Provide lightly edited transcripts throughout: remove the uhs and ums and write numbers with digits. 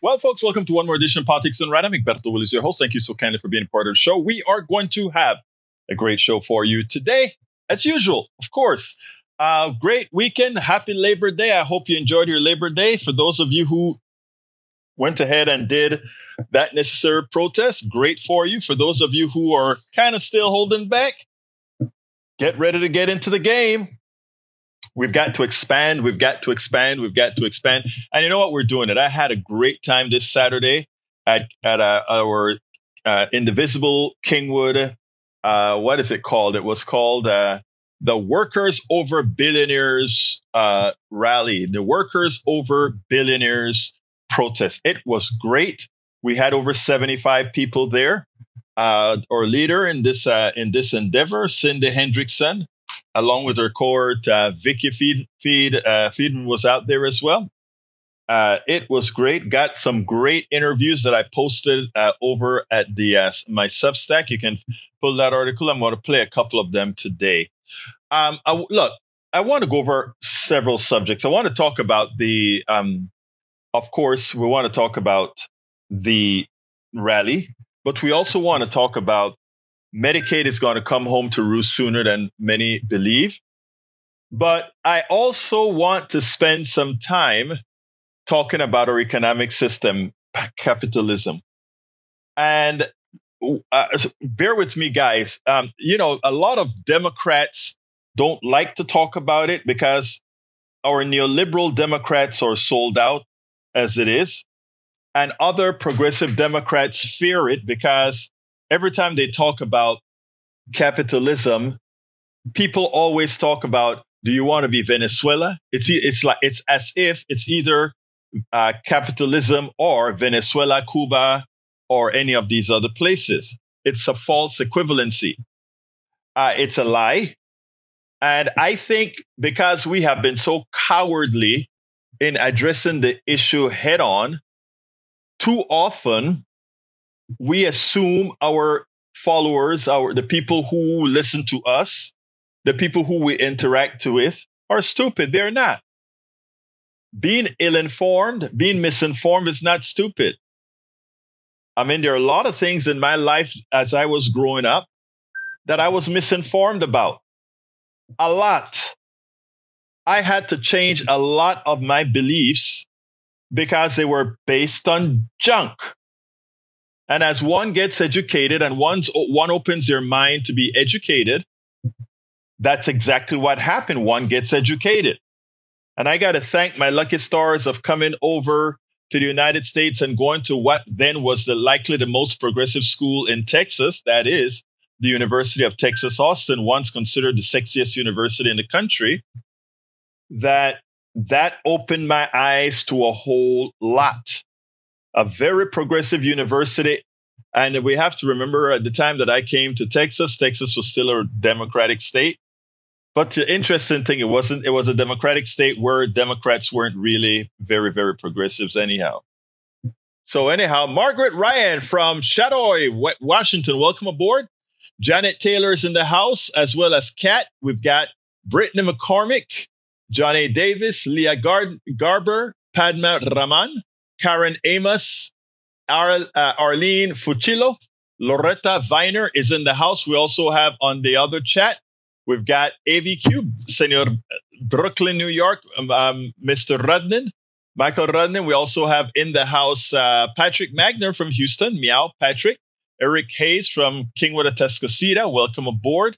Well, folks, welcome to one more edition of Politics and Random. Egberto, Willies, your host. Thank you so kindly for being a part of the show. We are going to have a great show for you today, as usual, of course. Great weekend. Happy Labor Day. I hope you enjoyed your Labor Day. For those of you who went ahead and did that necessary protest, great for you. For those of you who are kind of still holding back, get ready to get into the game. We've got to expand. We've got to expand. We've got to expand. And you know what? We're doing it. I had a great time this Saturday at our indivisible Kingwood. What is it called? It was called the Workers Over Billionaires rally. The Workers Over Billionaires protest. It was great. We had over 75 people there. Our leader in this endeavor, Cindy Hendrickson, along with her cohort, Vicky Feedman was out there as well. It was great. Got some great interviews that I posted over at my Substack. You can pull that article. I'm going to play a couple of them today. I want to go over several subjects. I want to talk about of course, we want to talk about the rally, but we also want to talk about Medicaid is going to come home to roost sooner than many believe. But I also want to spend some time talking about our economic system, capitalism. And bear with me, guys. A lot of Democrats don't like to talk about it because our neoliberal Democrats are sold out as it is. And other progressive Democrats fear it because every time they talk about capitalism, people always talk about, do you want to be Venezuela? It's as if it's either capitalism or Venezuela, Cuba, or any of these other places. It's a false equivalency. It's a lie. And I think because we have been so cowardly in addressing the issue head on, too often we assume our followers, the people who listen to us, the people who we interact with are stupid. They're not. Being ill-informed, being misinformed is not stupid. I mean, there are a lot of things in my life as I was growing up that I was misinformed about. A lot. I had to change a lot of my beliefs because they were based on junk. And as one gets educated and one opens their mind to be educated, that's exactly what happened. One gets educated. And I got to thank my lucky stars of coming over to the United States and going to what then was likely the most progressive school in Texas. That is the University of Texas, Austin, once considered the sexiest university in the country. That opened my eyes to a whole lot. A very progressive university. And we have to remember at the time that I came to Texas was still a Democratic state. But the interesting thing, it was a Democratic state where Democrats weren't really very, very progressives anyhow. So anyhow, Margaret Ryan from Shadoy, Washington, welcome aboard. Janet Taylor is in the house, as well as Kat. We've got Brittany McCormick, John A. Davis, Leah Garber, Padma Raman, Karen Amos, Arlene Fucillo, Loretta Viner is in the house. We also have on the other chat, we've got AVQ, Senor Brooklyn, New York, Mr. Rudnin, Michael Rudnin. We also have in the house Patrick Magner from Houston. Meow, Patrick. Eric Hayes from Kingwood, Atascocita. Welcome aboard.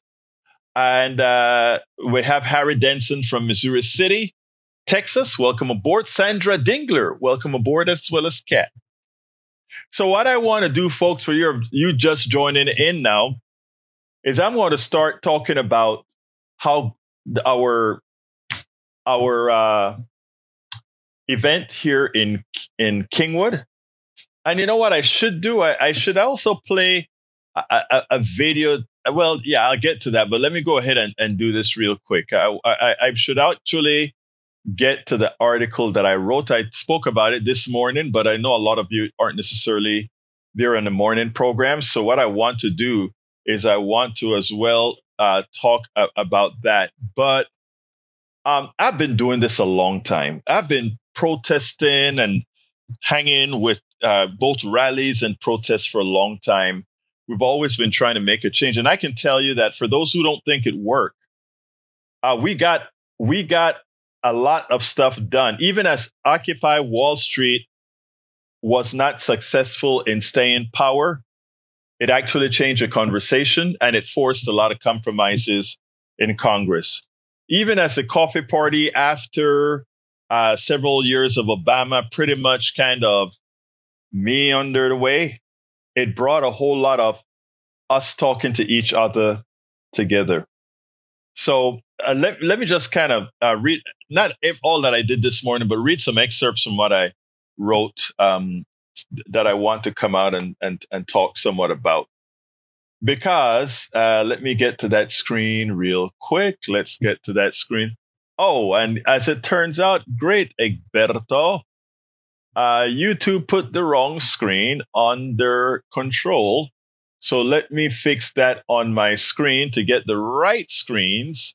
And we have Harry Denson from Missouri City, Texas. Welcome aboard. Sandra Dingler. Welcome aboard, as well as Kat. So what I want to do, folks, for you just joining in now, is I'm going to start talking about how our event here in Kingwood. And you know what I should do? I should also play a video. Well, yeah, I'll get to that. But let me go ahead and do this real quick. I should actually get to the article that I wrote. I spoke about it this morning, but I know a lot of you aren't necessarily there in the morning program. So what I want to do is I want to as well talk about that. But I've been doing this a long time. I've been protesting and hanging with both rallies and protests for a long time. We've always been trying to make a change. And I can tell you that for those who don't think it worked, we got a lot of stuff done. Even as Occupy Wall Street was not successful in staying in power, it actually changed the conversation and it forced a lot of compromises in Congress. Even as the Coffee Party, after several years of Obama pretty much kind of meandered away, it brought a whole lot of us talking to each other together. So let me just kind of read, not all that I did this morning, but read some excerpts from what I wrote that I want to come out and talk somewhat about. Because let me get to that screen real quick. Let's get to that screen. Oh, and as it turns out, great, Egberto. YouTube put the wrong screen under control. So let me fix that on my screen to get the right screens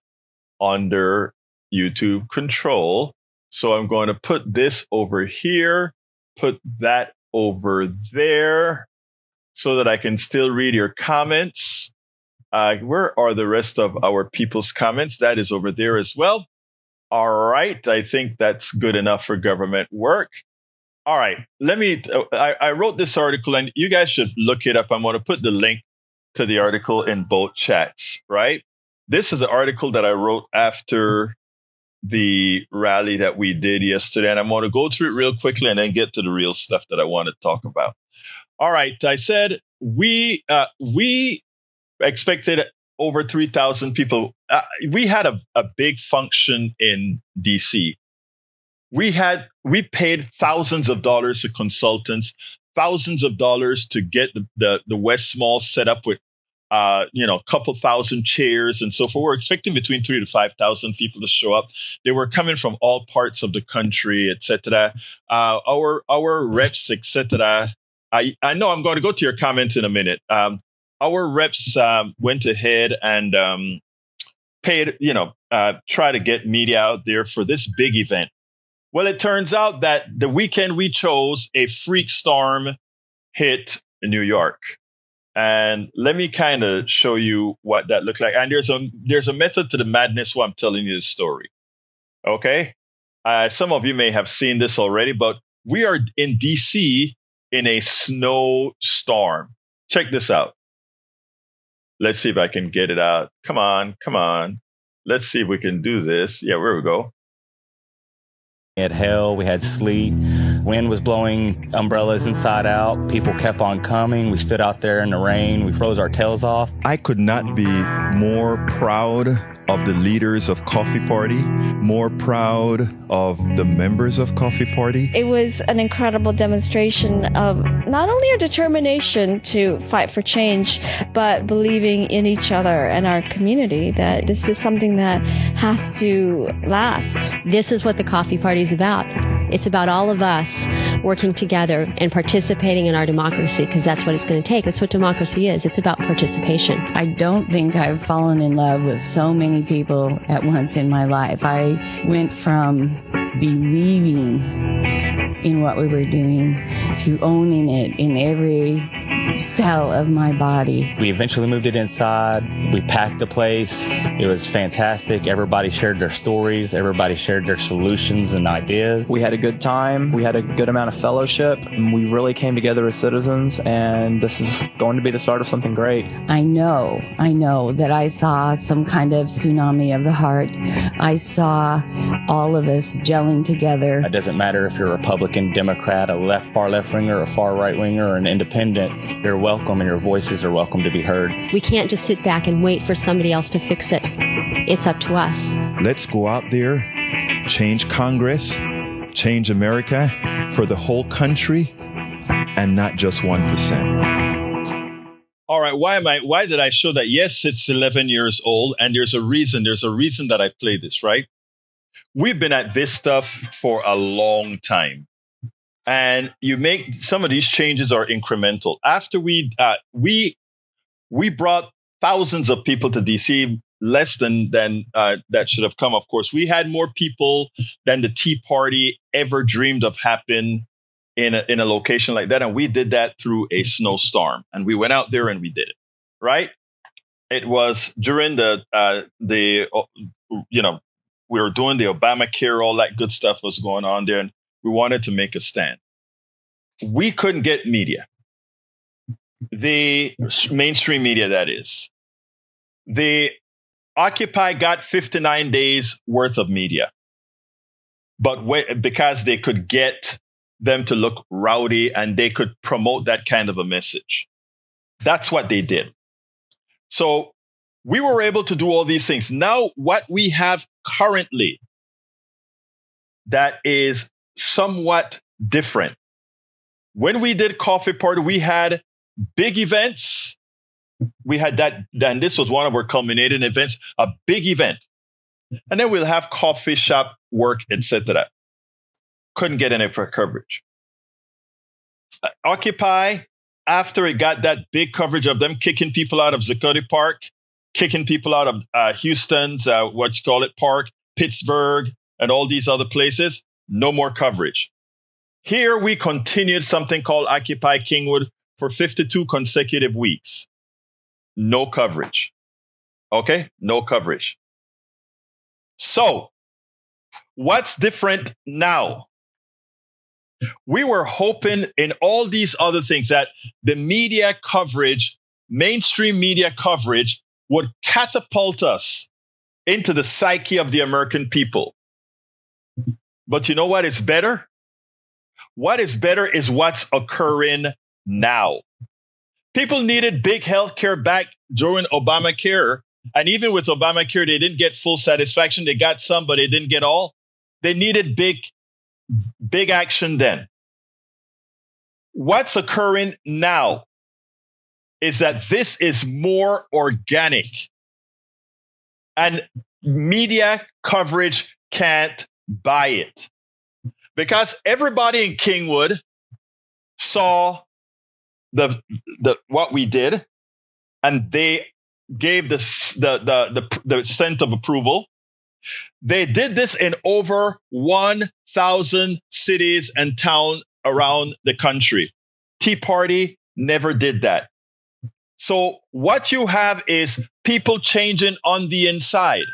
under YouTube control. So I'm going to put this over here, put that over there so that I can still read your comments. Where are the rest of our people's comments? That is over there as well. All right. I think that's good enough for government work. All right. I wrote this article and you guys should look it up. I'm going to put the link to the article in both chats, right? This is an article that I wrote after the rally that we did yesterday. And I'm going to go through it real quickly and then get to the real stuff that I want to talk about. All right. I said we expected over 3,000 people. We had a big function in DC. We paid thousands of dollars to consultants, thousands of dollars to get the West Mall set up with, a couple thousand chairs and so forth. We're expecting between 3,000 to 5,000 people to show up. They were coming from all parts of the country, etc. Our reps, etc. I know I'm going to go to your comments in a minute. Our reps went ahead and paid, try to get media out there for this big event. Well, it turns out that the weekend we chose, a freak storm hit New York. And let me kind of show you what that looked like. And there's a method to the madness while I'm telling you the story. Okay? Some of you may have seen this already, but we are in DC in a snowstorm. Check this out. Let's see if I can get it out. Come on. Let's see if we can do this. Yeah, there we go. We had hail, we had sleet, wind was blowing umbrellas inside out. People kept on coming. We stood out there in the rain. We froze our tails off. I could not be more proud of the leaders of Coffee Party, more proud of the members of Coffee Party. It was an incredible demonstration of not only our determination to fight for change, but believing in each other and our community, that this is something that has to last. This is what the Coffee Party is about. It's about all of us working together and participating in our democracy, because that's what it's going to take. That's what democracy is. It's about participation. I don't think I've fallen in love with so many people at once in my life. I went from believing in what we were doing to owning it in every cell of my body. We eventually moved it inside. We packed the place. It was fantastic. Everybody shared their stories. Everybody shared their solutions and ideas. We had a good time. We had a good amount of fellowship. And we really came together as citizens, and this is going to be the start of something great. I know that I saw some kind of tsunami of the heart. I saw all of us gelling together. It doesn't matter if you're a Republican, Democrat, a far left-winger, a far right-winger, or an independent. You're welcome, and your voices are welcome to be heard. We can't just sit back and wait for somebody else to fix it. It's up to us. Let's go out there, change Congress, change America for the whole country, and not just 1%. All right. Why did I show that? Yes, it's 11 years old, and there's a reason that I play this, right? We've been at this stuff for a long time. And you make some of these changes are incremental. After we brought thousands of people to DC, less than that should have come. Of course, we had more people than the Tea Party ever dreamed of happen in a location like that. And we did that through a snowstorm. And we went out there and we did it, right? It was during we were doing the Obamacare, all that good stuff was going on there. And we wanted to make a stand. We couldn't get media. The mainstream media, that is. The Occupy got 59 days worth of media. But because they could get them to look rowdy and they could promote that kind of a message. That's what they did. So we were able to do all these things. Now, what we have currently that is somewhat different. When we did Coffee Party, we had big events. We had that, and this was one of our culminating events, a big event. And then we'll have coffee shop work, etc. Couldn't get any coverage. Occupy, after it got that big coverage of them kicking people out of Zuccotti Park, kicking people out of Houston's, Park, Pittsburgh, and all these other places, no more coverage. Here we continued something called Occupy Kingwood for 52 consecutive weeks. No coverage. Okay? No coverage. So, what's different now? We were hoping in all these other things that the media coverage, mainstream media coverage, would catapult us into the psyche of the American people. But you know what is better? What is better is what's occurring now. People needed big healthcare back during Obamacare. And even with Obamacare, they didn't get full satisfaction. They got some, but they didn't get all. They needed big action then. What's occurring now is that this is more organic. And media coverage can't buy it. Because everybody in Kingwood saw the what we did, and they gave the scent of approval. They did this in over 1,000 cities and towns around the country. Tea Party never did that. So what you have is people changing on the inside.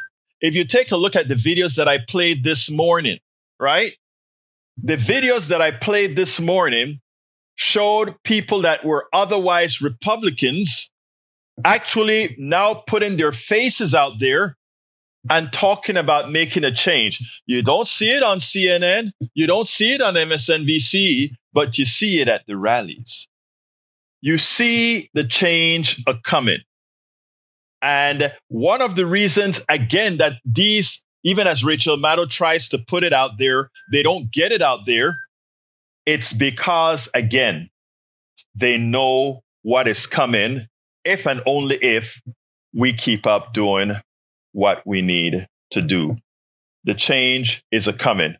If you take a look at the videos that I played this morning, right? The videos that I played this morning showed people that were otherwise Republicans actually now putting their faces out there and talking about making a change. You don't see it on CNN, you don't see it on MSNBC, but you see it at the rallies. You see the change coming. And one of the reasons, again, that these, even as Rachel Maddow tries to put it out there, they don't get it out there. It's because, again, they know what is coming if and only if we keep up doing what we need to do. The change is coming.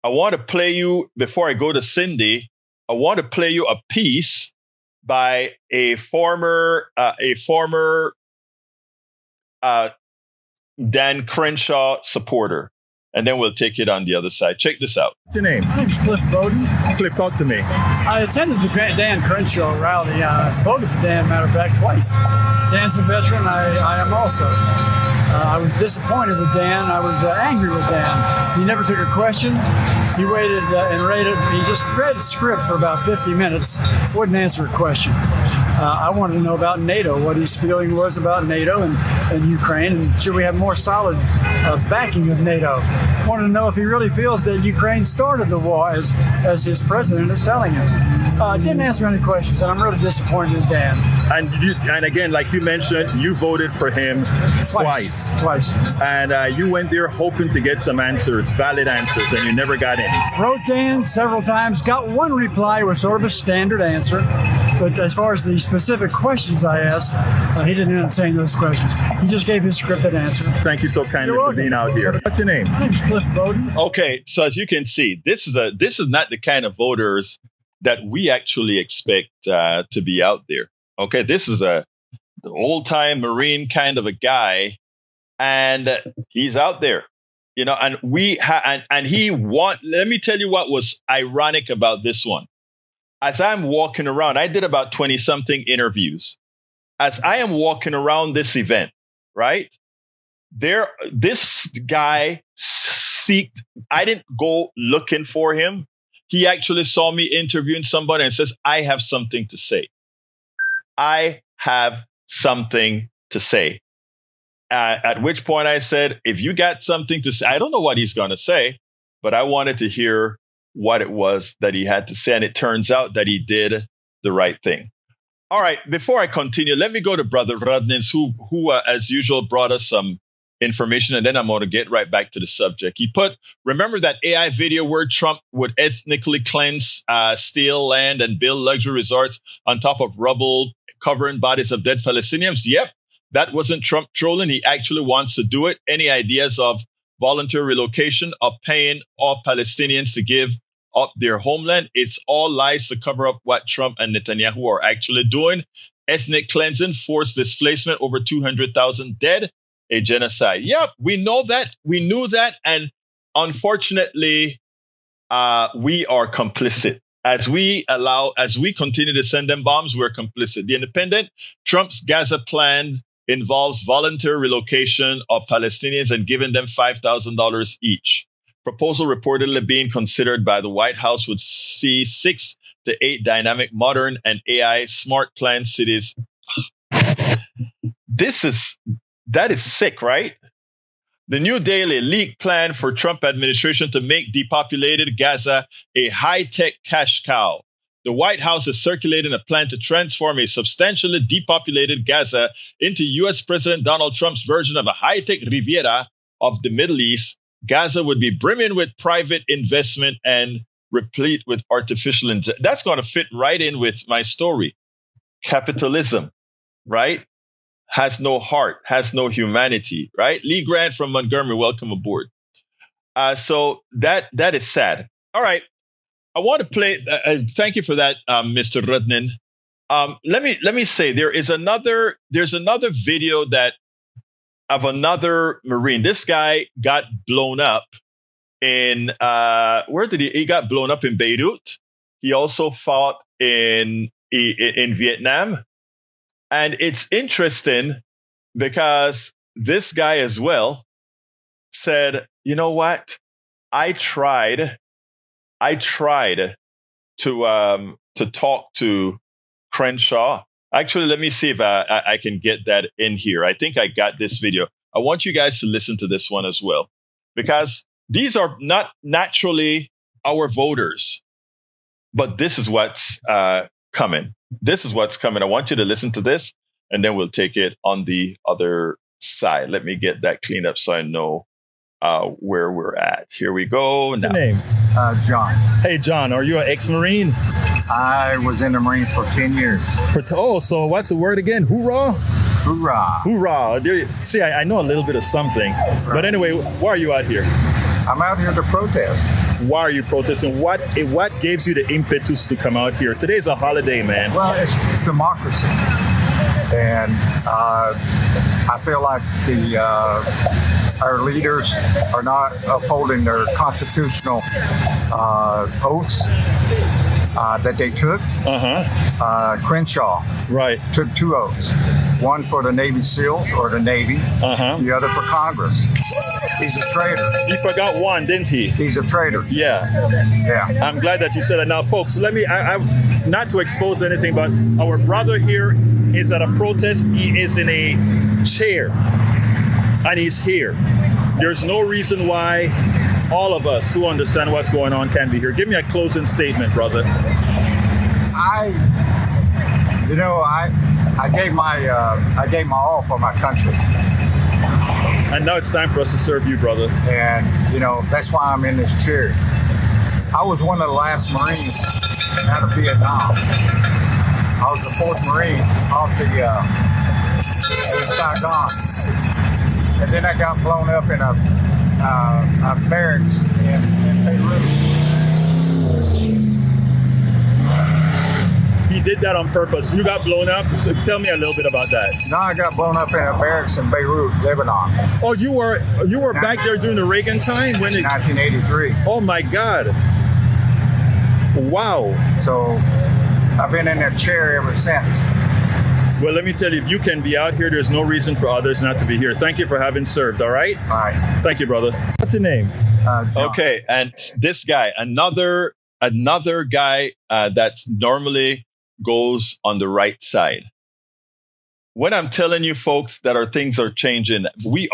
I want to play you, before I go to Cindy, I want to play you a piece by a former Dan Crenshaw supporter. And then we'll take it on the other side. Check this out. What's your name? My name's Cliff Bowden. Cliff, talk to me. I attended the Dan Crenshaw rally. I voted for Dan, matter of fact, twice. Dan's a veteran. I am also. I was disappointed with Dan. I was angry with Dan. He never took a question. He waited and rated. He just read the script for about 50 minutes. Wouldn't answer a question. I wanted to know about NATO, what his feeling was about NATO and Ukraine, and should we have more solid backing of NATO. I wanted to know if he really feels that Ukraine started the war, as his president is telling him. Didn't answer any questions, and I'm really disappointed in Dan. And again, like you mentioned, you voted for him twice. And you went there hoping to get some answers, valid answers, and you never got any. Wrote Dan several times, got one reply, was sort of a standard answer. But as far as the specific questions I asked, he didn't entertain those questions. He just gave his scripted answer. Thank you so kindly for being out here. What's your name? My name's Cliff Bowden. Okay, so as you can see, this is not the kind of voters that we actually expect to be out there. Okay, this is the old-time Marine kind of a guy, and he's out there, and let me tell you what was ironic about this one. as I'm walking around, I did about 20 something interviews. As I am walking around this event, right? This guy I didn't go looking for him. He actually saw me interviewing somebody and says, I have something to say. I have something to say. At which point I said, if you got something to say, I don't know what he's going to say, but I wanted to hear what it was that he had to say. And it turns out that he did the right thing. All right. Before I continue, let me go to Brother Rudnins, who as usual, brought us some information. And then I'm going to get right back to the subject. He remember that AI video where Trump would ethnically cleanse, steal land and build luxury resorts on top of rubble, covering bodies of dead Palestinians? Yep. That wasn't Trump trolling. He actually wants to do it. Any ideas of voluntary relocation, of paying all Palestinians to give up their homeland? It's all lies to cover up what Trump and Netanyahu are actually doing. Ethnic cleansing, forced displacement, over 200,000 dead, a genocide. Yep, we know that. We knew that. And unfortunately, we are complicit. As we continue to send them bombs, we're complicit. The Independent, Trump's Gaza plan involves voluntary relocation of Palestinians and giving them $5,000 each. Proposal reportedly being considered by the White House would see 6 to 8 dynamic, modern, and AI smart planned cities. That is sick, right? The New Daily leaked plan for Trump administration to make depopulated Gaza a high-tech cash cow. The White House is circulating a plan to transform a substantially depopulated Gaza into U.S. President Donald Trump's version of a high-tech Riviera of the Middle East. Gaza would be brimming with private investment and replete with artificial intelligence. That's going to fit right in with my story. Capitalism, right? Has no heart, has no humanity, right? Lee Grant from Montgomery, welcome aboard. So that is sad. All right. I want to play. Thank you for that, Mr. Rudnin. Let me say there's another video of another Marine. This guy got blown up in he got blown up in Beirut. He also fought in Vietnam. And it's interesting because this guy as well said, you know what? I tried to talk to Crenshaw. Actually, let me see if I can get that in here. I think I got this video. I want you guys to listen to this one as well, because these are not naturally our voters, but this is what's coming. This is what's coming. I want you to listen to this, and then we'll take it on the other side. Let me get that cleaned up so I know where we're at. Here we go. What's your name? John. Hey, John, are you an ex-Marine? I was in the Marines for 10 years. So what's the word again? Hoorah? Hoorah. Hoorah. See, I know a little bit of something. Right. But anyway, why are you out here? I'm out here to protest. Why are you protesting? What gives you the impetus to come out here? Today's a holiday, man. Well, it's democracy. And I feel like our leaders are not upholding their constitutional oaths that they took. Crenshaw took 2 oaths. One for the Navy SEALs or the Navy, the other for Congress. He's a traitor. He forgot one, didn't he? He's a traitor. Yeah. I'm glad that you said that. Now, folks, let me, I not to expose anything, but our brother here is at a protest. He is in a chair, and he's here. There's no reason why all of us who understand what's going on can be here. Give me a closing statement, brother. I gave my all for my country. And now it's time for us to serve you, brother. And, that's why I'm in this chair. I was one of the last Marines out of Vietnam. I was the 4th Marine off in Saigon. And then I got blown up in a barracks in Beirut. He did that on purpose. You got blown up. So tell me a little bit about that. No, I got blown up in a barracks in Beirut, Lebanon. Oh, you were back there during the Reagan time? 1983. Oh my God. Wow. So I've been in that chair ever since. Well, let me tell you, if you can be out here, there's no reason for others not to be here. Thank you for having served, all right? All right. Thank you, brother. What's your name? John. Okay, and this guy, another guy that normally goes on the right side. When I'm telling you folks that our things are changing, we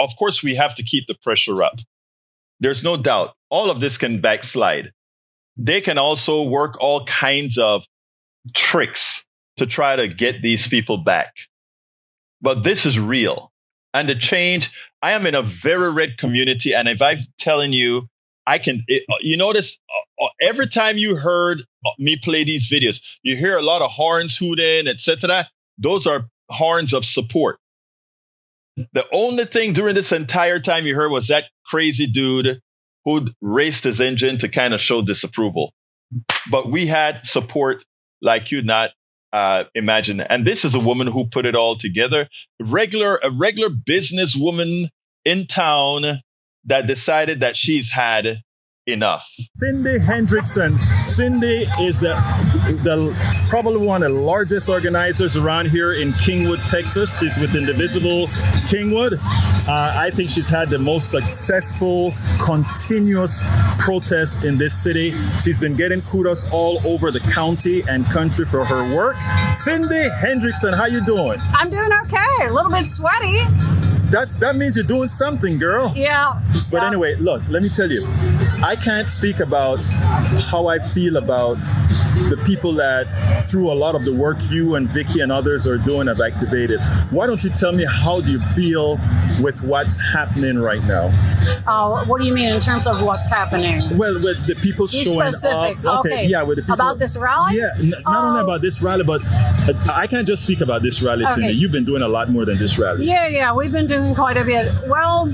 have to keep the pressure up. There's no doubt. All of this can backslide. They can also work all kinds of tricks to try to get these people back. But this is real. And the change, I am in a very red community. And if I'm telling you, you notice every time you heard me play these videos, you hear a lot of horns hooting, etc. Those are horns of support. The only thing during this entire time you heard was that crazy dude who raced his engine to kind of show disapproval. But we had support like you'd not imagine. And this is a woman who put it all together. A regular businesswoman in town that decided that she's had enough. Cindy Hendrickson. Cindy is the probably one of the largest organizers around here in Kingwood, Texas. She's with Indivisible Kingwood. I think she's had the most successful, continuous protests in this city. She's been getting kudos all over the county and country for her work. Cindy Hendrickson, how you doing? I'm doing okay. A little bit sweaty. That means you're doing something, girl. Yeah. But anyway, look, let me tell you, I can't speak about how I feel about the people that, through a lot of the work you and Vicky and others are doing, have activated. Why don't you tell me, how do you feel with what's happening right now? What do you mean in terms of what's happening? Well, with the people showing specific. up. Okay. Yeah, with the people. About this rally? Yeah, not only about this rally, but I can't just speak about this rally, Cindy. You've been doing a lot more than this rally. Yeah, we've been doing quite a bit. Well,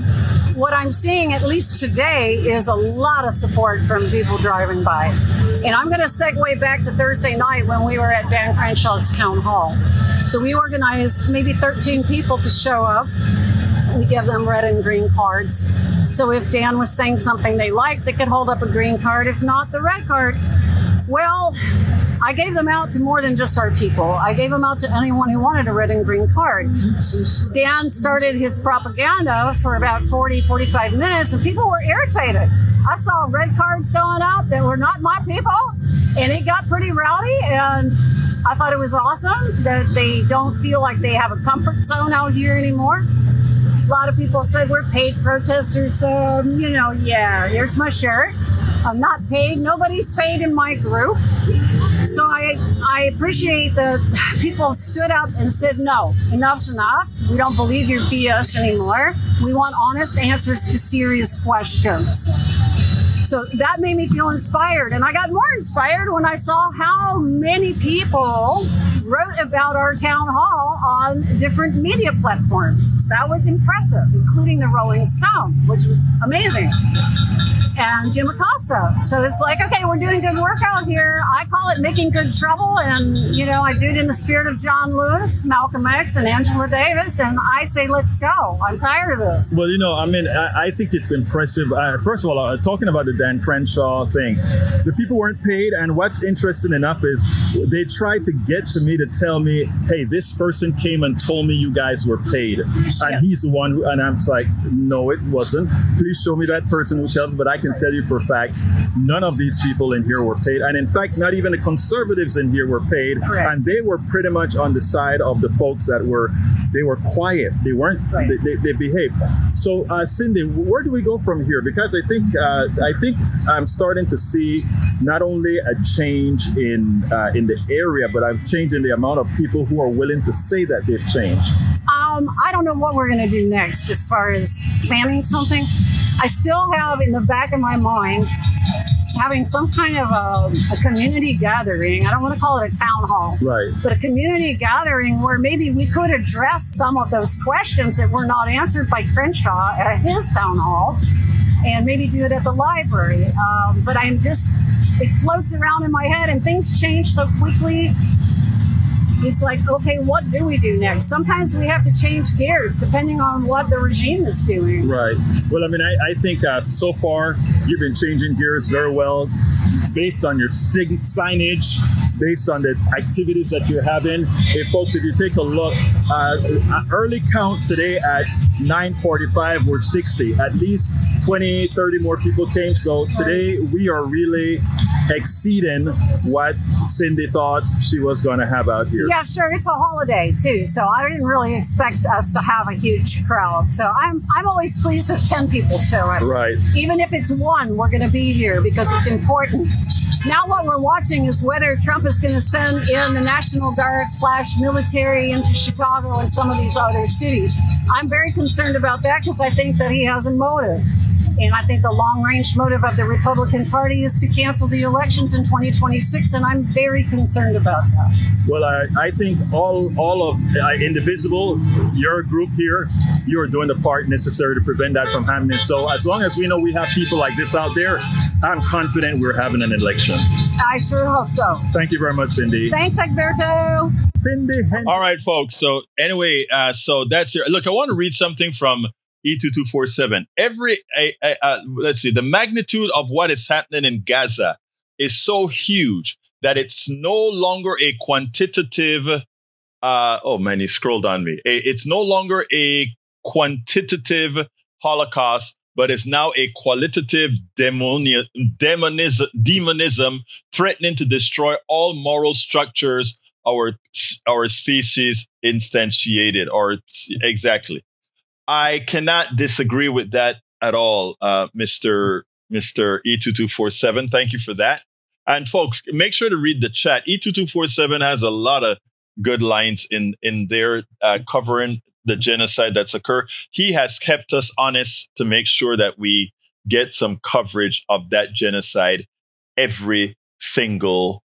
what I'm seeing, at least today, is a lot of support from people driving by. And I'm going to segue back to Thursday night when we were at Dan Crenshaw's town hall. So we organized maybe 13 people to show up. We give them red and green cards. So if Dan was saying something they liked, they could hold up a green card. If not, the red card. Well, I gave them out to more than just our people. I gave them out to anyone who wanted a red and green card. Dan started his propaganda for about 45 minutes, and people were irritated. I saw red cards going out that were not my people, and it got pretty rowdy, and I thought it was awesome that they don't feel like they have a comfort zone out here anymore. A lot of people said we're paid protesters, so, yeah, here's my shirt. I'm not paid. Nobody's paid in my group. So I appreciate that people stood up and said, no, enough's enough. We don't believe your BS anymore. We want honest answers to serious questions. So that made me feel inspired. And I got more inspired when I saw how many people wrote about our town hall on different media platforms. That was impressive, including the Rolling Stone, which was amazing. And Jim Acosta. So it's like, okay, we're doing good work out here. I call it making good trouble. And, I do it in the spirit of John Lewis, Malcolm X, and Angela Davis. And I say, let's go. I'm tired of this. Well, I think it's impressive. First of all, talking about the Dan Crenshaw thing, the people weren't paid. And what's interesting enough is they tried to get to me to tell me, hey, this person came and told me you guys were paid. And he's the one and I'm like, no, it wasn't. Please show me that person who tells me. But I can tell you for a fact, none of these people in here were paid. And in fact, not even the conservatives in here were paid. Correct. And they were pretty much on the side of the folks that were quiet. They weren't, they behaved. So Cindy, where do we go from here? Because I think I'm starting to see not only a change in the area, but a change in the amount of people who are willing to say that they've changed. I don't know what we're going to do next as far as planning something. I still have in the back of my mind having some kind of a community gathering. I don't want to call it a town hall, right? But a community gathering where maybe we could address some of those questions that were not answered by Crenshaw at his town hall, and maybe do it at the library. But it floats around in my head, and things change so quickly. It's like, okay, what do we do next? Sometimes we have to change gears depending on what the regime is doing. Right. Well, I think so far you've been changing gears very well. based on your signage, based on the activities that you're having. Hey, folks, if you take a look, early count today at 9:45 were 60. At least 20, 30 more people came. So today we are really exceeding what Cindy thought she was going to have out here. Yeah, sure. It's a holiday too, so I didn't really expect us to have a huge crowd. So I'm always pleased if 10 people show up. Right. Even if it's one, we're going to be here because it's important. Now what we're watching is whether Trump is going to send in the National Guard / military into Chicago and some of these other cities. I'm very concerned about that because I think that he has a motive. And I think the long-range motive of the Republican Party is to cancel the elections in 2026, and I'm very concerned about that. Well, I think all of Indivisible, your group here, you are doing the part necessary to prevent that from happening. So as long as we know we have people like this out there, I'm confident we're having an election. I sure hope so. Thank you very much, Cindy. Thanks, Egberto. Cindy. All right, folks. So anyway, so that's your look. I want to read something from E2247. Let's see, the magnitude of what is happening in Gaza is so huge that it's no longer a quantitative. Oh man, he scrolled on me. It's no longer a quantitative Holocaust, but it's now a qualitative demonism threatening to destroy all moral structures our species instantiated, or exactly. I cannot disagree with that at all, Mr. E2247. Thank you for that. And folks, make sure to read the chat. E2247 has a lot of good lines in there covering the genocide that's occurred. He has kept us honest to make sure that we get some coverage of that genocide every single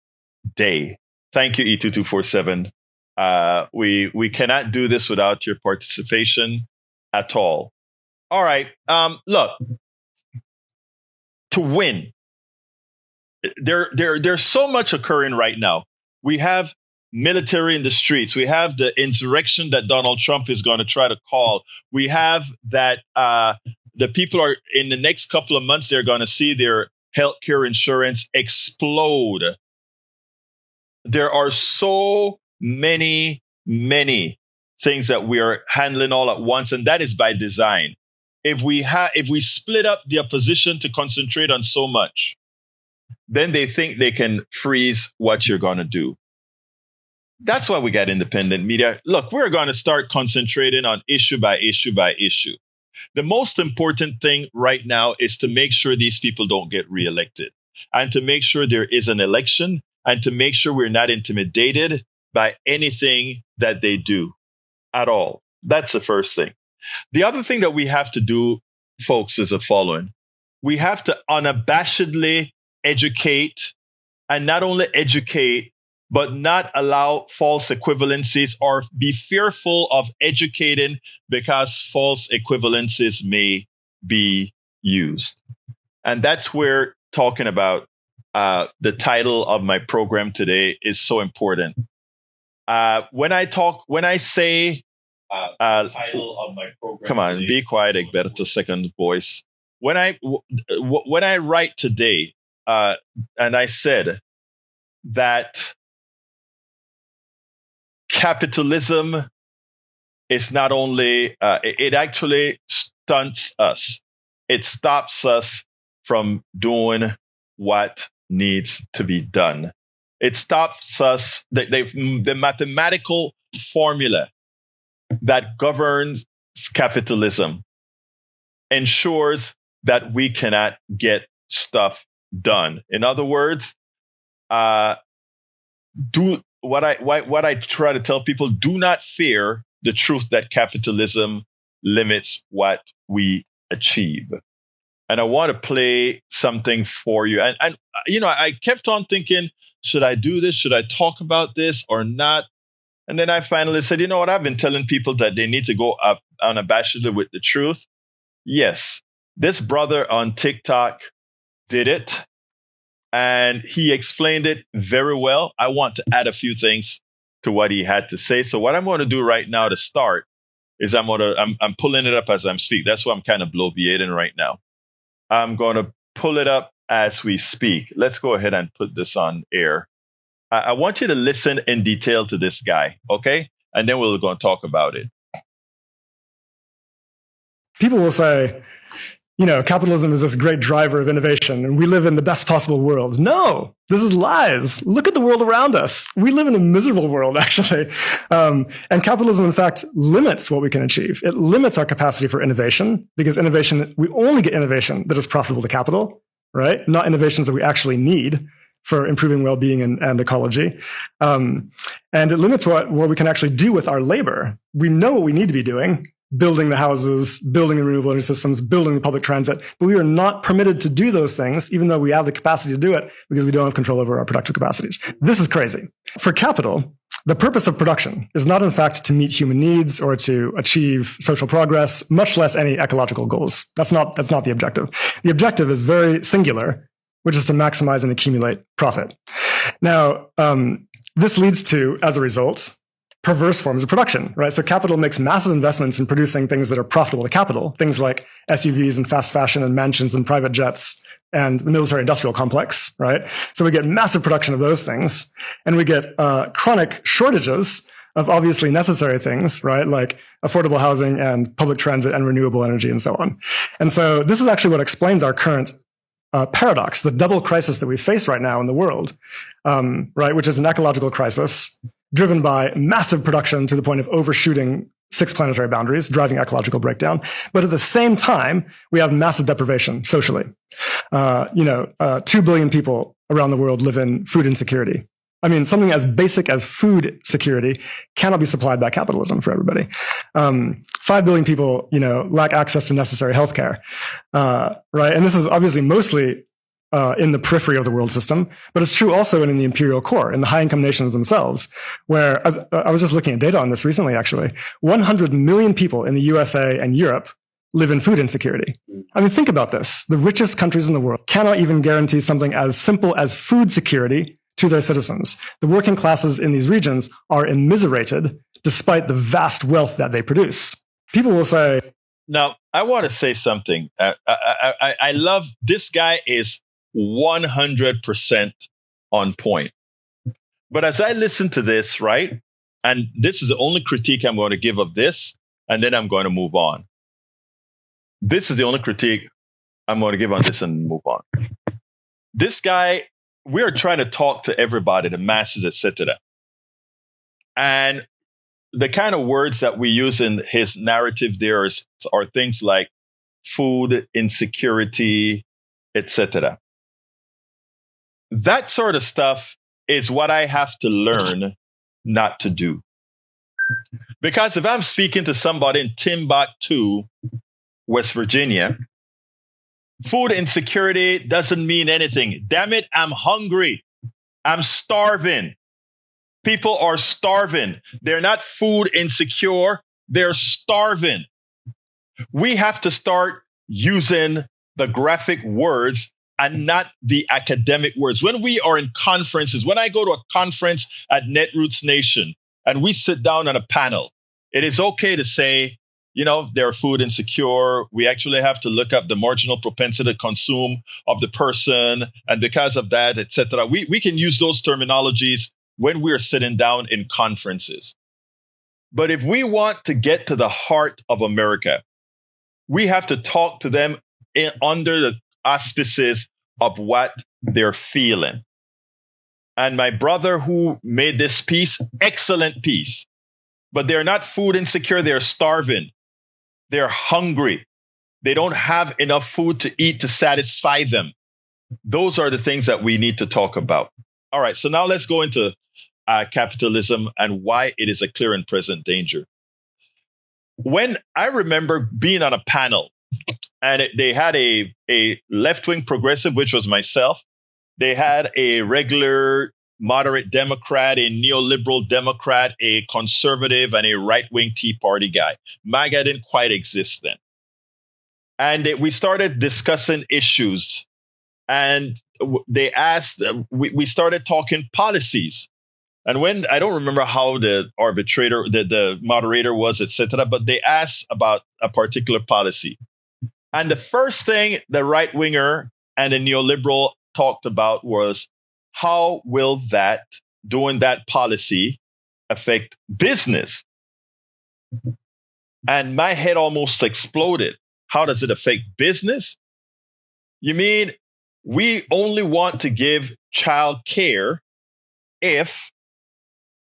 day. Thank you, E2247. We cannot do this without your participation at all. All right. Look, to win, there's so much occurring right now. We have military in the streets. We have the insurrection that Donald Trump is going to try to call. We have that the people are in the next couple of months, they're going to see their healthcare insurance explode. There are so many things that we are handling all at once, and that is by design. If we split up the opposition to concentrate on so much, then they think they can freeze what you're going to do. That's why we got independent media. Look, we're going to start concentrating on issue by issue by issue. The most important thing right now is to make sure these people don't get reelected, and to make sure there is an election, and to make sure we're not intimidated by anything that they do at all. That's the first thing. The other thing that we have to do, folks, is the following. We have to unabashedly educate, and not only educate, but not allow false equivalencies or be fearful of educating because false equivalencies may be used. And that's where talking about the title of my program today is so important. When I say title of my program, come on, be quiet, Egberto, second voice. When I write today, and I said that capitalism is not only, it actually stunts us. It stops us from doing what needs to be done. It stops us, the mathematical formula that governs capitalism ensures that we cannot get stuff done. In other words, what I try to tell people, do not fear the truth that capitalism limits what we achieve. And I want to play something for you. And I kept on thinking, should I do this? Should I talk about this or not? And then I finally said, you know what? I've been telling people that they need to go up unabashedly with the truth. Yes, this brother on TikTok did it, and he explained it very well. I want to add a few things to what he had to say. So what I'm going to do right now to start is I'm pulling it up as I'm speaking. That's why I'm kind of bloviating right now. I'm going to pull it up as we speak. Let's go ahead and put this on air. I want you to listen in detail to this guy, okay? And then we'll go and talk about it. People will say, capitalism is this great driver of innovation and we live in the best possible world. No, this is lies. Look at the world around us. We live in a miserable world, actually. And capitalism, in fact, limits what we can achieve. It limits our capacity for innovation because we only get innovation that is profitable to capital, right? Not innovations that we actually need for improving well-being and ecology. And it limits what we can actually do with our labor. We know what we need to be doing, building the houses, building the renewable energy systems, building the public transit. But we are not permitted to do those things, even though we have the capacity to do it, because we don't have control over our productive capacities. This is crazy. For capital, the purpose of production is not, in fact, to meet human needs or to achieve social progress, much less any ecological goals. That's not the objective. The objective is very singular, which is to maximize and accumulate profit. Now, this leads to, as a result, perverse forms of production, right? So capital makes massive investments in producing things that are profitable to capital, things like SUVs and fast fashion and mansions and private jets and the military industrial complex, right? So we get massive production of those things and we get chronic shortages of obviously necessary things, right? Like affordable housing and public transit and renewable energy and so on. And so this is actually what explains our current paradox, the double crisis that we face right now in the world, right? Which is an ecological crisis driven by massive production to the point of overshooting 6 planetary boundaries, driving ecological breakdown. But at the same time, we have massive deprivation socially. 2 billion people around the world live in food insecurity. I mean, something as basic as food security cannot be supplied by capitalism for everybody. 5 billion people, lack access to necessary healthcare, right? And this is obviously mostly in the periphery of the world system, but it's true also in the imperial core, in the high-income nations themselves, where I was just looking at data on this recently, actually. 100 million people in the USA and Europe live in food insecurity. I mean, think about this. The richest countries in the world cannot even guarantee something as simple as food security to their citizens. The working classes in these regions are immiserated despite the vast wealth that they produce. People will say... Now, I want to say something. I love this guy is 100% on point. But as I listen to this, right, and this is the only critique I'm going to give of this, and then I'm going to move on. This is the only critique I'm going to give on this and move on. This guy, we are trying to talk to everybody, the masses, etc. And the kind of words that we use in his narrative there are things like food insecurity, etc. That sort of stuff is what I have to learn not to do. Because if I'm speaking to somebody in Timbuktu, West Virginia, food insecurity doesn't mean anything. Damn it, I'm hungry. I'm starving. People are starving. They're not food insecure. They're starving. We have to start using the graphic words and not the academic words. When we are in conferences, when I go to a conference at Netroots Nation and we sit down on a panel, it is okay to say, they're food insecure. We actually have to look up the marginal propensity to consume of the person. And because of that, etc. We can use those terminologies when we're sitting down in conferences. But if we want to get to the heart of America, we have to talk to them under the auspices of what they're feeling. And my brother who made this piece, excellent piece, but they're not food insecure. They're starving. They're hungry. They don't have enough food to eat to satisfy them. Those are the things that we need to talk about. All right. So now let's go into capitalism and why it is a clear and present danger. When I remember being on a panel and they had a left-wing progressive, which was myself. They had a regular moderate Democrat, a neoliberal Democrat, a conservative, and a right-wing Tea Party guy. MAGA didn't quite exist then. And we started discussing issues. And they asked, we started talking policies. And when, I don't remember how the arbitrator, the moderator was, etc., but they asked about a particular policy. And the first thing the right winger and the neoliberal talked about was, how will doing that policy affect business? And my head almost exploded. How does it affect business? You mean we only want to give child care if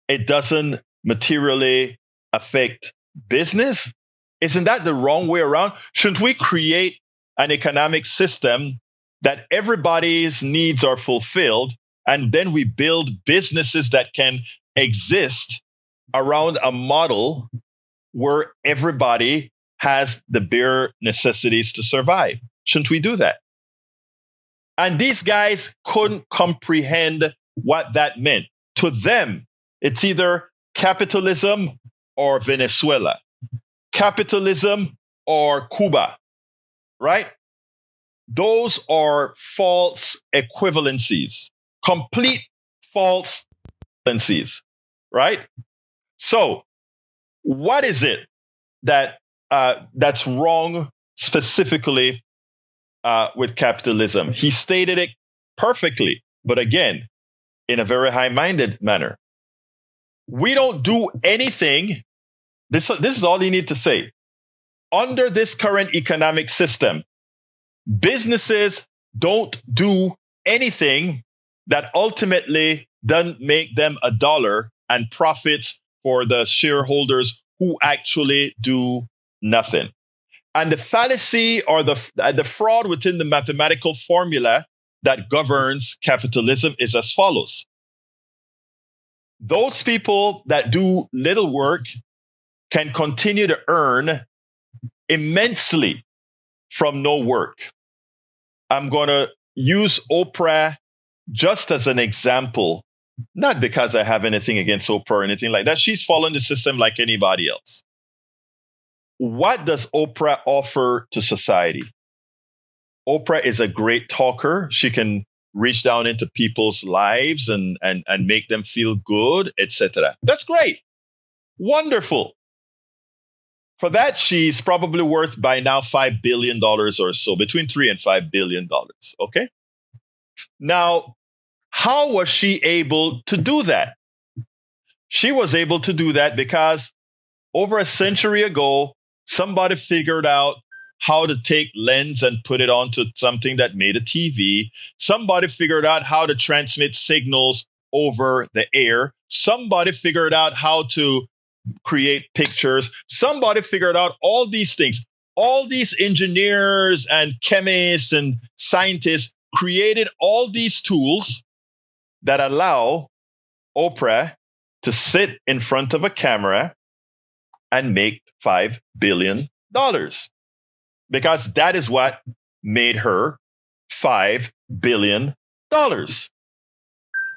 it doesn't materially affect business? Isn't that the wrong way around? Shouldn't we create an economic system that everybody's needs are fulfilled, and then we build businesses that can exist around a model where everybody has the bare necessities to survive? Shouldn't we do that? And these guys couldn't comprehend what that meant. To them, it's either capitalism or Venezuela, capitalism or Cuba, right? Those are false equivalencies, complete false equivalencies, right? So what is it that's wrong specifically with capitalism? He stated it perfectly, but again, in a very high-minded manner. We don't do anything. This is all you need to say. Under this current economic system, businesses don't do anything that ultimately doesn't make them a dollar and profits for the shareholders who actually do nothing. And the fallacy or the fraud within the mathematical formula that governs capitalism is as follows. Those people that do little work can continue to earn immensely from no work. I'm going to use Oprah just as an example, not because I have anything against Oprah or anything like that. She's following the system like anybody else. What does Oprah offer to society? Oprah is a great talker. She can reach down into people's lives and make them feel good, etc. That's great. Wonderful. For that, she's probably worth by now $5 billion or so, between $3 and $5 billion. Okay. Now, how was she able to do that? She was able to do that because over a century ago, somebody figured out how to take lens and put it onto something that made a TV. Somebody figured out how to transmit signals over the air. Somebody figured out how to create pictures. Somebody figured out all these things. All these engineers and chemists and scientists created all these tools that allow Oprah to sit in front of a camera and make $5 billion. Because that is what made her $5 billion.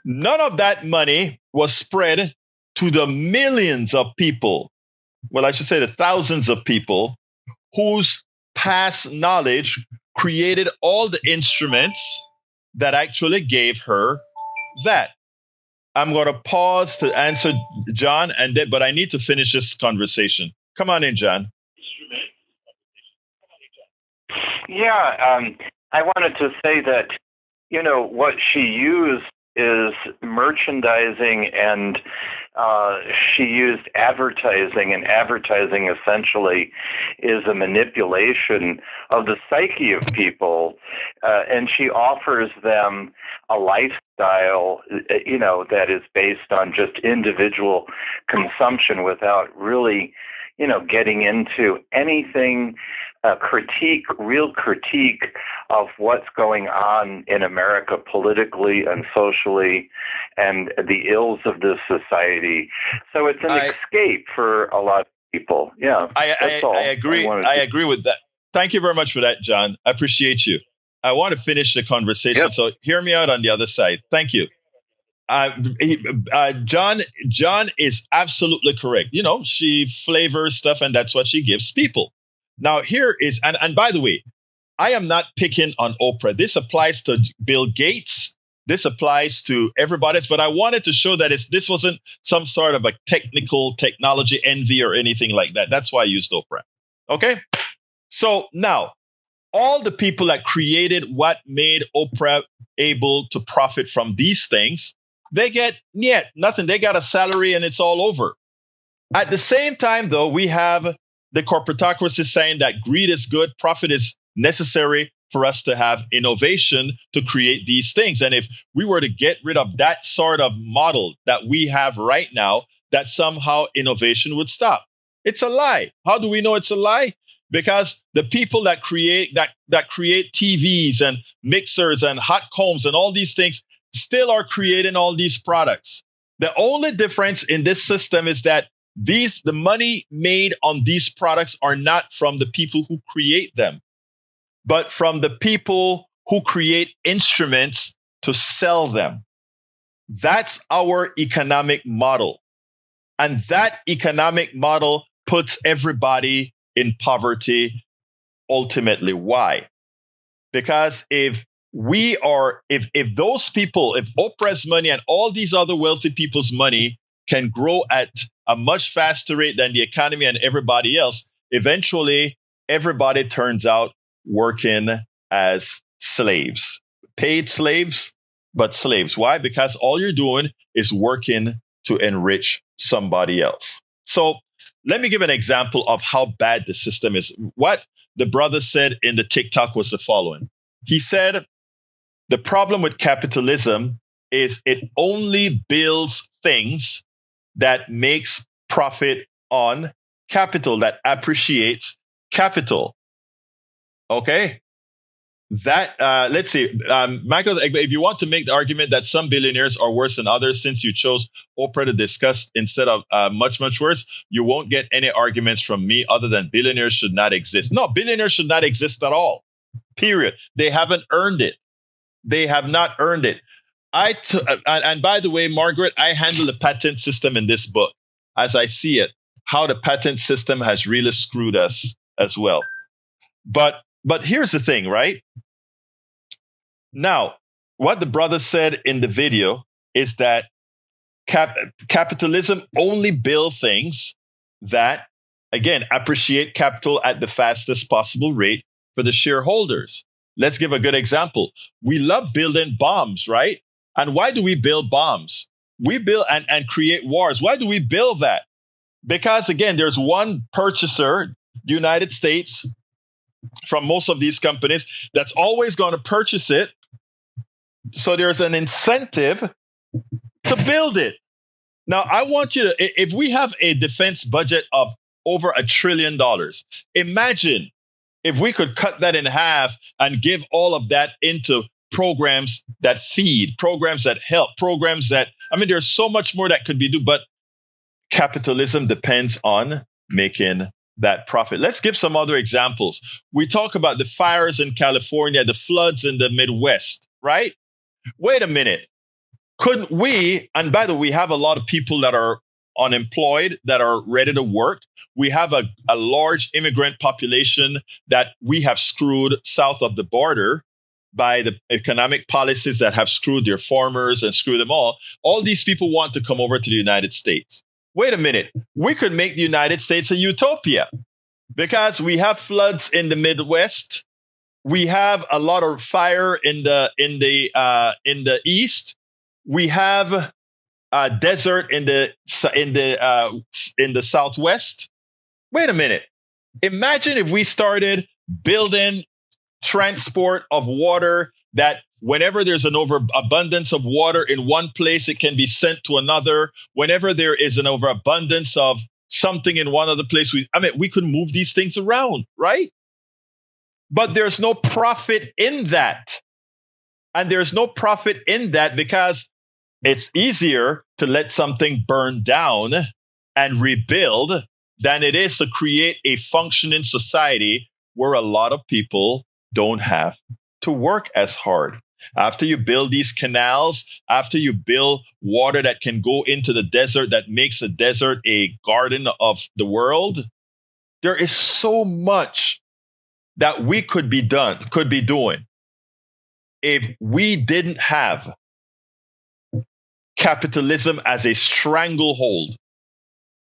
None of that money was spread to the millions of people. Well, I should say the thousands of people whose past knowledge created all the instruments that actually gave her that. I'm going to pause to answer John, but I need to finish this conversation. Come on in, John. Yeah, I wanted to say that, what she used is merchandising, and she used advertising, and advertising essentially is a manipulation of the psyche of people, and she offers them a lifestyle, that is based on just individual consumption without really, getting into anything, real critique of what's going on in America politically and socially and the ills of this society. So it's an escape for a lot of people. Yeah, I agree. I agree with that. Thank you very much for that, John. I appreciate you. I want to finish the conversation, yep. So hear me out on the other side. Thank you. John is absolutely correct. She flavors stuff, and that's what she gives people. Now, here is, and by the way, I am not picking on Oprah. This applies to Bill Gates. This applies to everybody else. But I wanted to show that this wasn't some sort of a technology envy or anything like that. That's why I used Oprah. Okay? So now, all the people that created what made Oprah able to profit from these things, they get nothing. They got a salary and it's all over. At the same time, though, we have the corporatocracy saying that greed is good, profit is necessary for us to have innovation to create these things. And if we were to get rid of that sort of model that we have right now, that somehow innovation would stop. It's a lie. How do we know it's a lie? Because the people that create TVs and mixers and hot combs and all these things still are creating all these products. The only difference in this system is that the money made on these products are not from the people who create them, but from the people who create instruments to sell them. That's our economic model. And that economic model puts everybody in poverty ultimately. Why? Because if those people, if Oprah's money and all these other wealthy people's money can grow at a much faster rate than the economy and everybody else, eventually everybody turns out working as slaves, paid slaves, but slaves. Why? Because all you're doing is working to enrich somebody else. So let me give an example of how bad the system is. What the brother said in the TikTok was the following. He said, the problem with capitalism is it only builds things that makes profit on capital, that appreciates capital. Okay? That, let's see, Michael, if you want to make the argument that some billionaires are worse than others, since you chose Oprah to discuss instead of much, much worse, you won't get any arguments from me other than billionaires should not exist. No, billionaires should not exist at all. Period. They haven't earned it. They have not earned it. And by the way, Margaret, I handle the patent system in this book, as I see it, how the patent system has really screwed us as well. But here's the thing, right? Now, what the brother said in the video is that capitalism only builds things that, again, appreciate capital at the fastest possible rate for the shareholders. Let's give a good example. We love building bombs, right? And why do we build bombs? We build and create wars. Why do we build that? Because, again, there's one purchaser, the United States, from most of these companies, that's always going to purchase it. So there's an incentive to build it. Now, I want you to, if we have a defense budget of over $1 trillion, imagine if we could cut that in half and give all of that into programs that feed, programs that help, programs that, there's so much more that could be done, but capitalism depends on making that profit. Let's give some other examples. We talk about the fires in California, the floods in the Midwest, right? Wait a minute. Couldn't we, and by the way, we have a lot of people that are unemployed, that are ready to work. We have a large immigrant population that we have screwed south of the border by the economic policies that have screwed their farmers and screwed them all. All these people want to come over to the United States. Wait a minute. We could make the United States a utopia because we have floods in the Midwest. We have a lot of fire in the east. We have a desert in the southwest. Wait a minute. Imagine if we started building transport of water that whenever there's an overabundance of water in one place, it can be sent to another. Whenever there is an overabundance of something in one other place, we could move these things around, right? But there's no profit in that. And there's no profit in that because it's easier to let something burn down and rebuild than it is to create a functioning society where a lot of people don't have to work as hard. After you build these canals, after you build water that can go into the desert, that makes the desert a garden of the world, there is so much that we could be doing if we didn't have capitalism as a stranglehold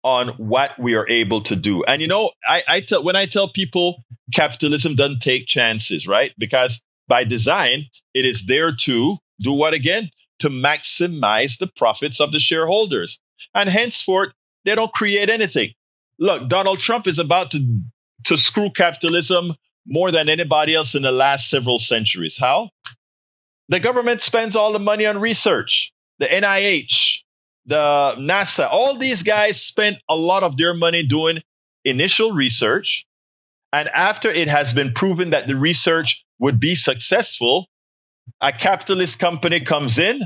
on what we are able to do. And when I tell people capitalism doesn't take chances, right? Because by design, it is there to do what again? To maximize the profits of the shareholders. And henceforth, they don't create anything. Look, Donald Trump is about to screw capitalism more than anybody else in the last several centuries. How? The government spends all the money on research. The NIH, the NASA, all these guys spent a lot of their money doing initial research. And after it has been proven that the research would be successful, a capitalist company comes in,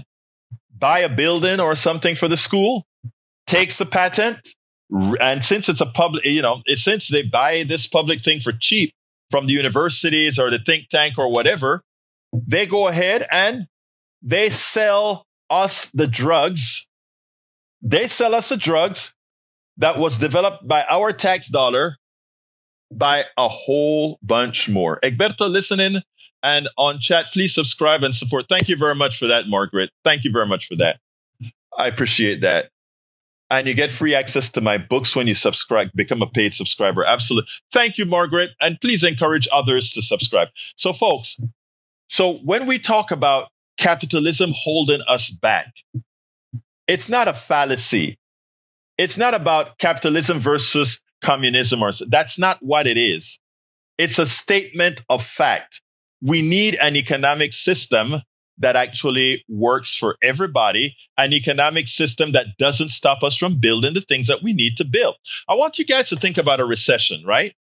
buy a building or something for the school, takes the patent, and since it's a public, since they buy this public thing for cheap from the universities or the think tank or whatever, they go ahead and they sell us the drugs. They sell us the drugs that was developed by our tax dollar by a whole bunch more. Egberto listening and on chat, please subscribe and support. Thank you very much for that, Margaret. Thank you very much for that. I appreciate that. And you get free access to my books when you subscribe, become a paid subscriber. Absolutely. Thank you, Margaret. And please encourage others to subscribe. So, folks, when we talk about capitalism holding us back, it's not a fallacy. It's not about capitalism versus communism. That's not what it is. It's a statement of fact. We need an economic system that actually works for everybody, an economic system that doesn't stop us from building the things that we need to build. I want you guys to think about a recession, right?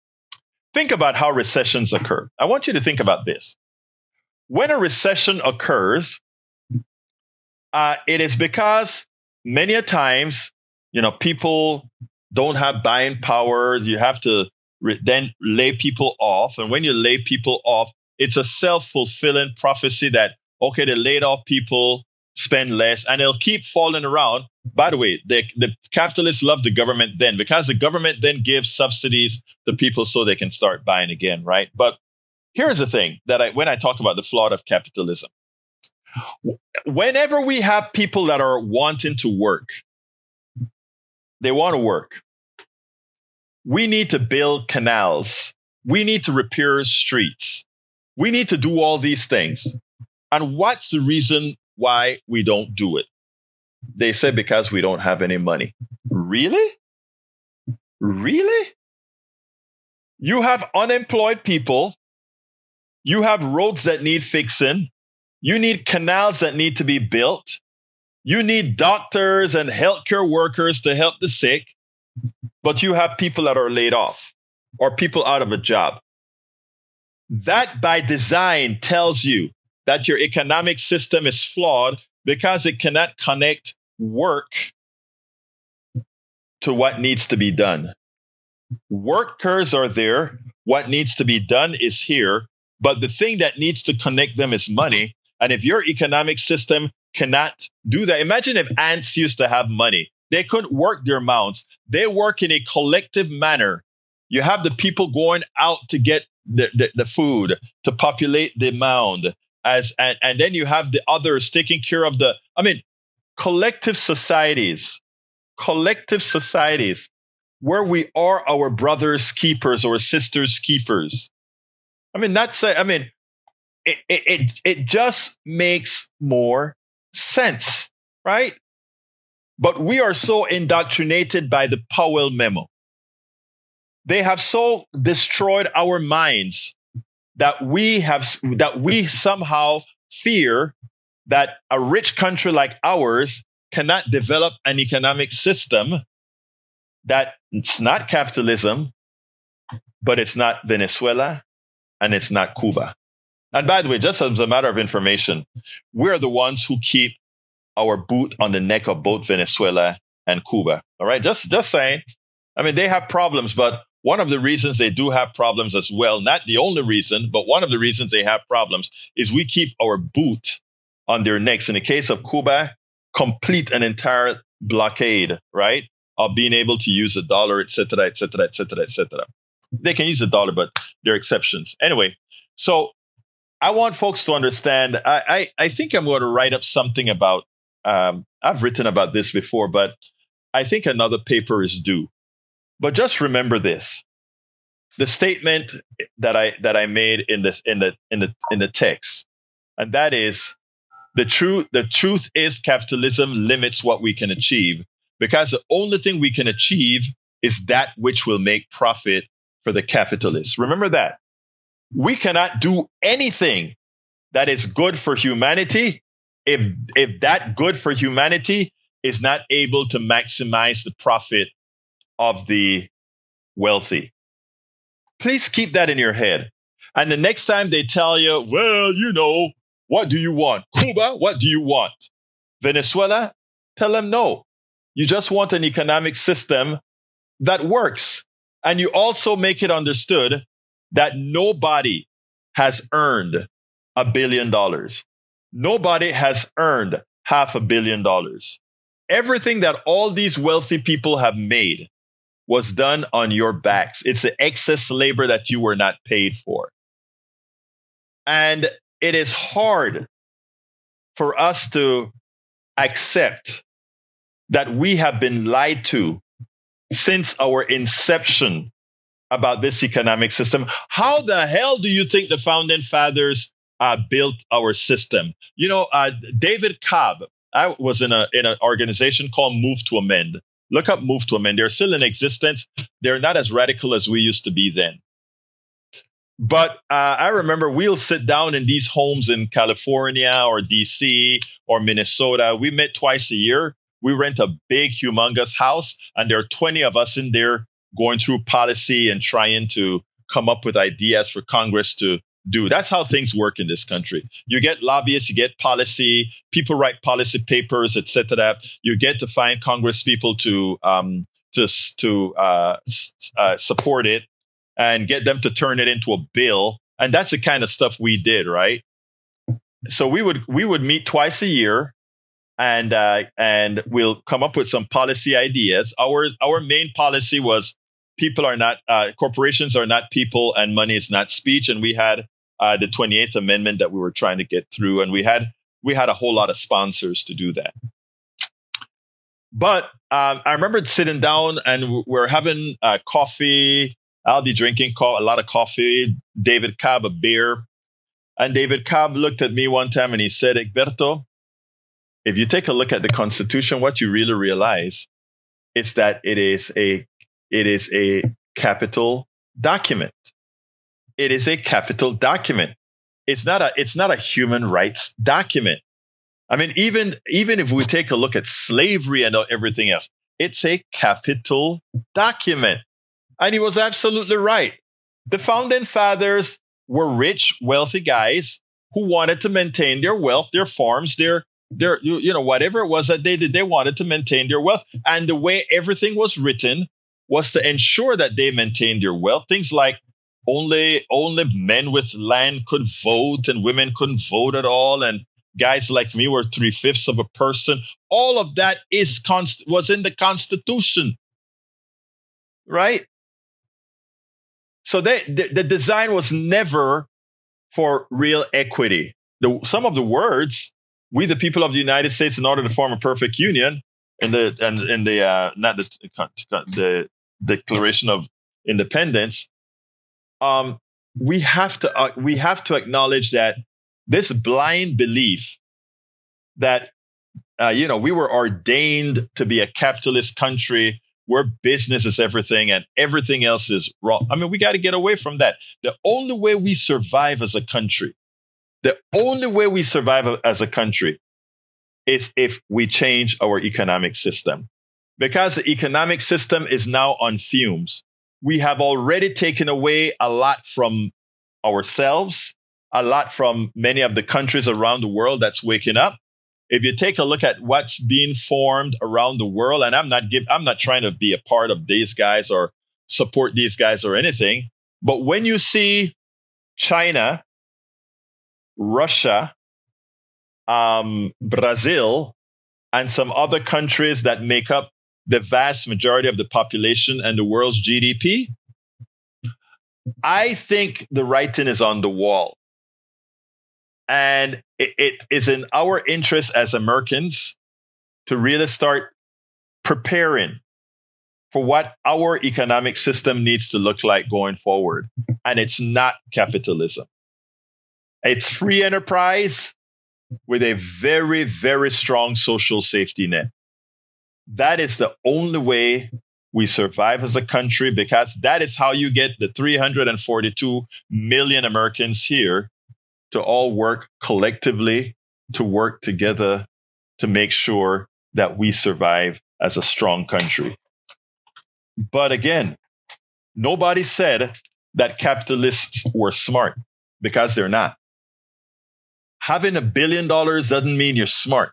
Think about how recessions occur. I want you to think about this. When a recession occurs, it is because many a times, people don't have buying power. You have to then lay people off. And when you lay people off, it's a self-fulfilling prophecy that, okay, the laid off people spend less and they'll keep falling around. By the way, the capitalists love the government then because the government then gives subsidies to people so they can start buying again, right? But here's the thing that when I talk about the flaw of capitalism, whenever we have people that are wanting to work, they want to work. We need to build canals. We need to repair streets. We need to do all these things. And what's the reason why we don't do it? They say because we don't have any money. Really? Really? You have unemployed people. You have roads that need fixing. You need canals that need to be built. You need doctors and healthcare workers to help the sick. But you have people that are laid off or people out of a job. That by design tells you that your economic system is flawed because it cannot connect work to what needs to be done. Workers are there. What needs to be done is here. But the thing that needs to connect them is money. And if your economic system cannot do that, imagine if ants used to have money. They couldn't work their mounds. They work in a collective manner. You have the people going out to get the food, to populate the mound. And then you have the others taking care of collective societies where we are our brothers' keepers or sisters' keepers. It just makes more sense, right? But we are so indoctrinated by the Powell memo. They have so destroyed our minds that we somehow fear that a rich country like ours cannot develop an economic system that it's not capitalism, but it's not Venezuela and it's not Cuba. And by the way, just as a matter of information, we're the ones who keep our boot on the neck of both Venezuela and Cuba. All right, just saying. They have problems, but one of the reasons they do have problems as well, not the only reason, but one of the reasons they have problems is we keep our boot on their necks. In the case of Cuba, complete an entire blockade, right, of being able to use the dollar, et cetera, et cetera, et cetera, et cetera. They can use the dollar, but there are exceptions. Anyway, so I want folks to understand, I think I'm going to write up something about, I've written about this before, but I think another paper is due. But just remember this. The statement that I made in the text, and that is the truth is capitalism limits what we can achieve, because the only thing we can achieve is that which will make profit for the capitalists. Remember that. We cannot do anything that is good for humanity if that good for humanity is not able to maximize the profit of the wealthy. Please keep that in your head. And the next time they tell you, well, what do you want? Cuba, what do you want? Venezuela, tell them no. You just want an economic system that works. And you also make it understood that nobody has earned $1 billion. Nobody has earned $500 million. Everything that all these wealthy people have made was done on your backs. It's the excess labor that you were not paid for. And it is hard for us to accept that we have been lied to since our inception about this economic system. How the hell do you think the founding fathers built our system? David Cobb, I was in an organization called Move to Amend. Look up Move to Amend. They're still in existence. They're not as radical as we used to be then. But I remember we'll sit down in these homes in California or DC or Minnesota. We met twice a year. We rent a big, humongous house, and there are 20 of us in there going through policy and trying to come up with ideas for Congress to do. That's how things work in this country. You get lobbyists, you get policy, people write policy papers, etc. You get to find Congress people to support it and get them to turn it into a bill. And that's the kind of stuff we did, right? So we would meet twice a year, and we'll come up with some policy ideas. Our main policy was corporations are not people, and money is not speech. And we had the 28th Amendment that we were trying to get through, and we had a whole lot of sponsors to do that. But I remember sitting down and we're having coffee. I'll be drinking a lot of coffee. David Cobb, a beer. And David Cobb looked at me one time and he said, Egberto, if you take a look at the Constitution, what you really realize is that it is a capital document. It is a capital document. It's not a human rights document. I mean, even if we take a look at slavery and everything else, it's a capital document. And he was absolutely right. The founding fathers were rich, wealthy guys who wanted to maintain their wealth, their farms, their whatever it was that they did, they wanted to maintain their wealth. And the way everything was written was to ensure that they maintained their wealth. Things like only men with land could vote and women couldn't vote at all. And guys like me were 3/5 of a person. All of that was in the Constitution, right? So the design was never for real equity. Some of the words, we the people of the United States, in order to form a perfect union, in the Declaration of Independence, we have to acknowledge that this blind belief that we were ordained to be a capitalist country where business is everything and everything else is wrong. I mean, we got to get away from that. The only way we survive as a country, is if we change our economic system. Because the economic system is now on fumes. We have already taken away a lot from ourselves, a lot from many of the countries around the world that's waking up. If you take a look at what's being formed around the world, and I'm not trying to be a part of these guys or support these guys or anything, but when you see China, Russia, Brazil, and some other countries that make up the vast majority of the population and the world's GDP, I think the writing is on the wall. And it is in our interest as Americans to really start preparing for what our economic system needs to look like going forward. And it's not capitalism. It's free enterprise with a very, very strong social safety net. That is the only way we survive as a country, because that is how you get the 342 million Americans here to all work collectively, to work together to make sure that we survive as a strong country. But again, nobody said that capitalists were smart, because they're not. Having $1 billion doesn't mean you're smart.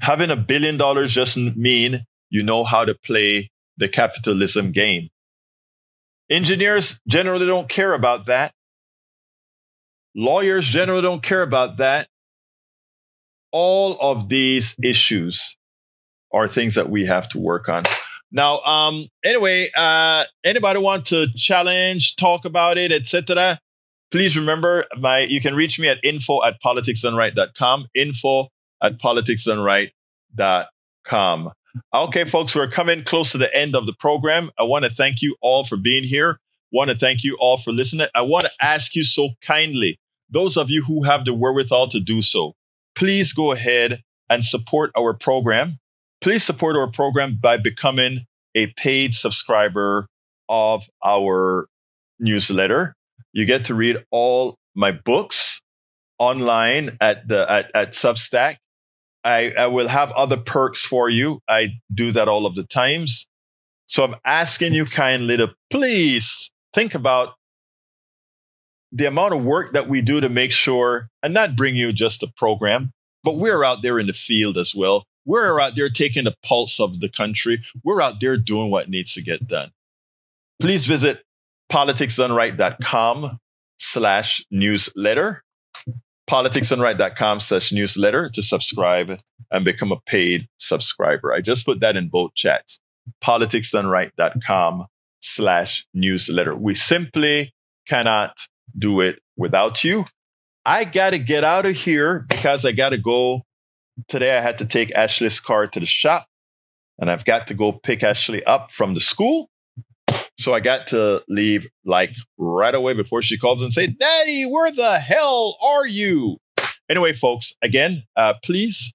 Having $1 billion doesn't mean you know how to play the capitalism game. Engineers generally don't care about that. Lawyers generally don't care about that. All of these issues are things that we have to work on. Now, anyway, anybody want to challenge, talk about it, etc.? Please remember, you can reach me at info@politicsdoneright.com, info@politicsdoneright.com. Okay, folks, we're coming close to the end of the program. I want to thank you all for being here. Want to thank you all for listening. I want to ask you so kindly, those of you who have the wherewithal to do so, please go ahead and support our program. Please support our program by becoming a paid subscriber of our newsletter. You get to read all my books online at Substack. I will have other perks for you. I do that all of the times. So I'm asking you kindly to please think about the amount of work that we do to make sure, and not bring you just a program, but we're out there in the field as well. We're out there taking the pulse of the country. We're out there doing what needs to get done. Please visit politicsdoneright.com/newsletter. politicsdoneright.com/newsletter to subscribe and become a paid subscriber. I just put that in both chats. politicsdoneright.com/newsletter. We simply cannot do it without you. I got to get out of here because I got to go. Today I had to take Ashley's car to the shop, and I've got to go pick Ashley up from the school. So I got to leave like right away before she calls and say, "Daddy, where the hell are you?" Anyway, folks, again, please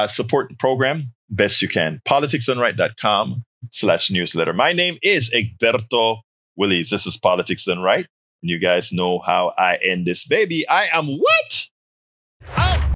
support the program best you can. politicsdoneright.com/newsletter. My name is Egberto Willies. This is Politics Done Right. And you guys know how I end this baby. I am what?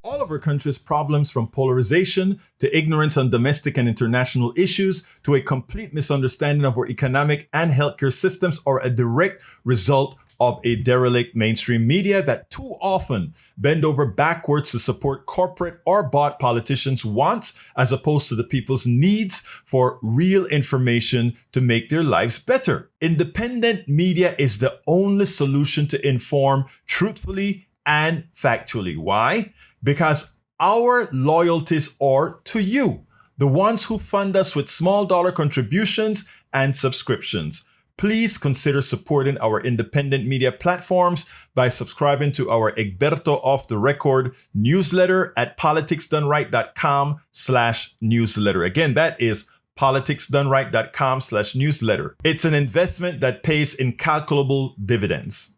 All of our country's problems, from polarization to ignorance on domestic and international issues to a complete misunderstanding of our economic and healthcare systems, are a direct result of a derelict mainstream media that too often bend over backwards to support corporate or bought politicians' wants as opposed to the people's needs for real information to make their lives better. Independent media is the only solution to inform truthfully and factually. Why? Because our loyalties are to you, the ones who fund us with small dollar contributions and subscriptions. Please consider supporting our independent media platforms by subscribing to our Egberto Off the Record newsletter at politicsdoneright.com/newsletter. Again, that is politicsdoneright.com/newsletter. It's an investment that pays incalculable dividends.